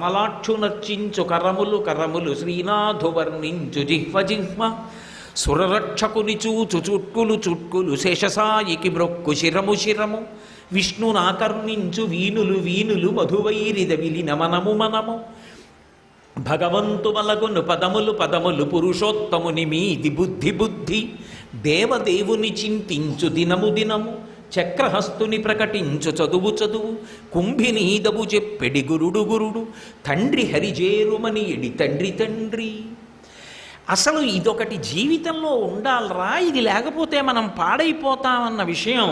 కమలాక్షునర్చించు కరములు కరములు శ్రీనాథు వర్ణించు జిహ్వ జిహ్వ సురరక్షకుని చూచు చుట్కులు చుట్కులు శేషసాయికి బ్రొక్కు శిరము శిరము విష్ణునాకర్ణించు వీనులు వీనులు మధువైరిద విలిన మనము మనము భగవంతు మలగును పదములు పదములు పురుషోత్తముని మీది బుద్ధి బుద్ధి దేవదేవుని చింతించు దినము దినము చక్రహస్తుని ప్రకటించు చదువు చదువు కుంభినీదవు చెప్పెడి గురుడు గురుడు తండ్రి హరిజేరుమని ఎడి తండ్రి తండ్రి. అసలు ఇదొకటి జీవితంలో ఉండాలరా, ఇది లేకపోతే మనం పాడైపోతామన్న విషయం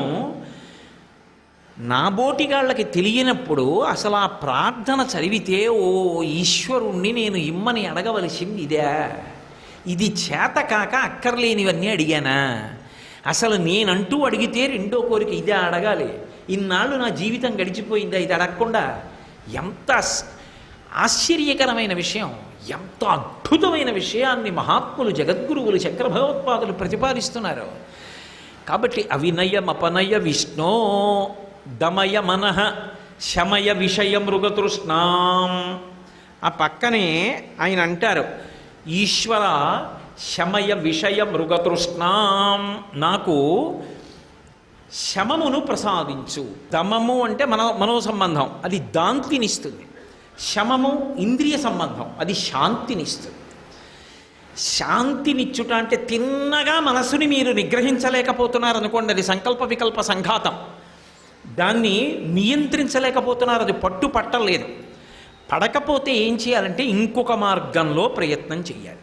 నా బోటిగాళ్ళకి తెలియనప్పుడు అసలు ఆ ప్రార్థన చదివితే ఓ ఈశ్వరుణ్ణి నేను ఇమ్మని అడగవలసింది ఇదే, ఇది చేత కాక అక్కర్లేనివన్నీ అడిగానా, అసలు నేనంటూ అడిగితే రెండో కోరిక ఇదే అడగాలి. ఇన్నాళ్ళు నా జీవితం గడిచిపోయిందా ఇది అడగకుండా? ఎంత ఆశ్చర్యకరమైన విషయం, ఎంత అద్భుతమైన విషయాన్ని మహాత్ములు జగద్గురువులు చక్ర భగవత్పాదులు ప్రతిపాదిస్తున్నారు. కాబట్టి అవినయమపనయ విష్ణో దమయ మనః శమయ విషయ మృగతృష్ణాం. ఆ పక్కనే ఆయన అంటారు, ఈశ్వర శమయ విషయ మృగతృష్ణాం, నాకు శమమును ప్రసాదించు. దమము అంటే మనో సంబంధం, అది దాంతినిస్తుంది. శమము ఇంద్రియ సంబంధం, అది శాంతినిస్తుంది. శాంతినిచ్చుట అంటే తిన్నగా మనసుని మీరు నిగ్రహించలేకపోతున్నారు అనుకోండి, అది సంకల్ప వికల్ప సంఘాతం. దాన్ని నియంత్రించలేకపోతున్నారు, అది పట్టు పట్టలేదు. పడకపోతే ఏం చేయాలంటే ఇంకొక మార్గంలో ప్రయత్నం చేయాలి.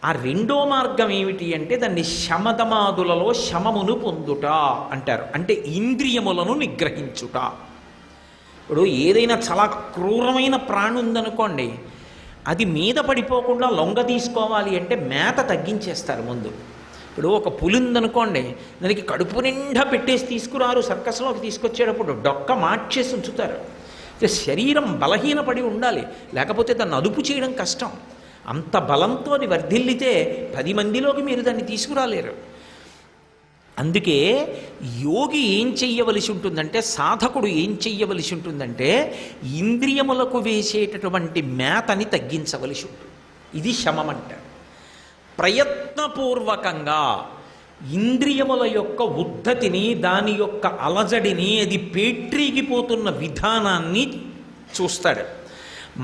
ఆ రెండో మార్గం ఏమిటి అంటే దాన్ని శమదమాదులలో శమమును పొందుట అంటారు, అంటే ఇంద్రియములను నిగ్రహించుట. ఇప్పుడు ఏదైనా చాలా క్రూరమైన ప్రాణి ఉందనుకోండి, అది మీద పడిపోకుండా లొంగ తీసుకోవాలి అంటే మేత తగ్గించేస్తారు ముందు. ఇప్పుడు ఒక పులి ఉందనుకోండి, దానికి కడుపు నిండా పెట్టేసి తీసుకురారు, సర్కస్లోకి తీసుకొచ్చేటప్పుడు డొక్క మార్చేసి ఉంచుతారు. శరీరం బలహీనపడి ఉండాలి, లేకపోతే దాన్ని అదుపు చేయడం కష్టం. అంత బలంతో అది వర్ధిల్లితే 10 మందిలోకి మీరు దాన్ని తీసుకురాలేరు. అందుకే యోగి ఏం చెయ్యవలసి ఉంటుందంటే, సాధకుడు ఏం చెయ్యవలసి ఉంటుందంటే ఇంద్రియములకు వేసేటటువంటి మేతని తగ్గించవలసి ఉంటుంది. ఇది శమం అంటారు. ప్రయత్నపూర్వకంగా ఇంద్రియముల యొక్క ఉద్ధతిని, దాని యొక్క అలజడిని, అది పేట్రీగిపోతున్న విధానాన్ని చూస్తాడు.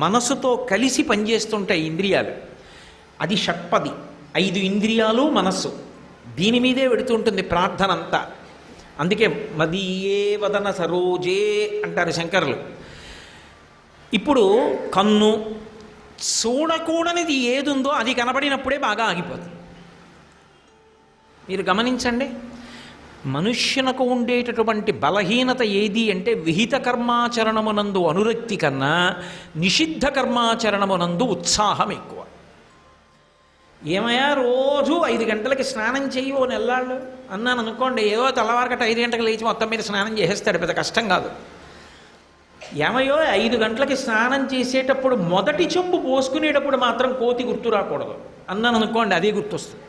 మనసుతో కలిసి పనిచేస్తుంటాయి ఇంద్రియాలు, అది షట్పది, 5 ఇంద్రియాలు మనస్సు, దీని మీదే పెడుతుంటుంది ప్రార్థన అంతా. అందుకే మదీయే వదన సరోజే అంటారు శంకరులు. ఇప్పుడు కన్ను చూడకూడనిది ఏదుందో అది కనబడినప్పుడే బాగా ఆగిపోతుంది. మీరు గమనించండి, మనుష్యునకు ఉండేటటువంటి బలహీనత ఏది అంటే విహిత కర్మాచరణమునందు అనురక్తి కన్నా నిషిద్ధ కర్మాచరణమునందు ఉత్సాహం ఎక్కువ. ఏమయ్యా రోజు 5 గంటలకి స్నానం చెయ్యి ఓ నెల్లాళ్ళు అన్నాను అనుకోండి, ఏదో తెల్లవారకట 5 గంటలకు లేచి మొత్తం మీద స్నానం చేసేస్తాడు, పెద్ద కష్టం కాదు. ఏమయ్యో 5 గంటలకి స్నానం చేసేటప్పుడు మొదటి చెంబు పోసుకునేటప్పుడు మాత్రం కోతి గుర్తు రాకూడదు అన్నాను అనుకోండి, అదే గుర్తొస్తుంది.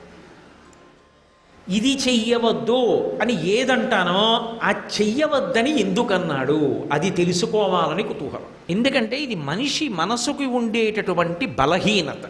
ఇది చెయ్యవద్దు అని ఏదంటానో ఆ చెయ్యవద్దని ఎందుకన్నాడు అది తెలుసుకోవాలని కుతూహలం. ఎందుకంటే ఇది మనిషి మనసుకి ఉండేటటువంటి బలహీనత.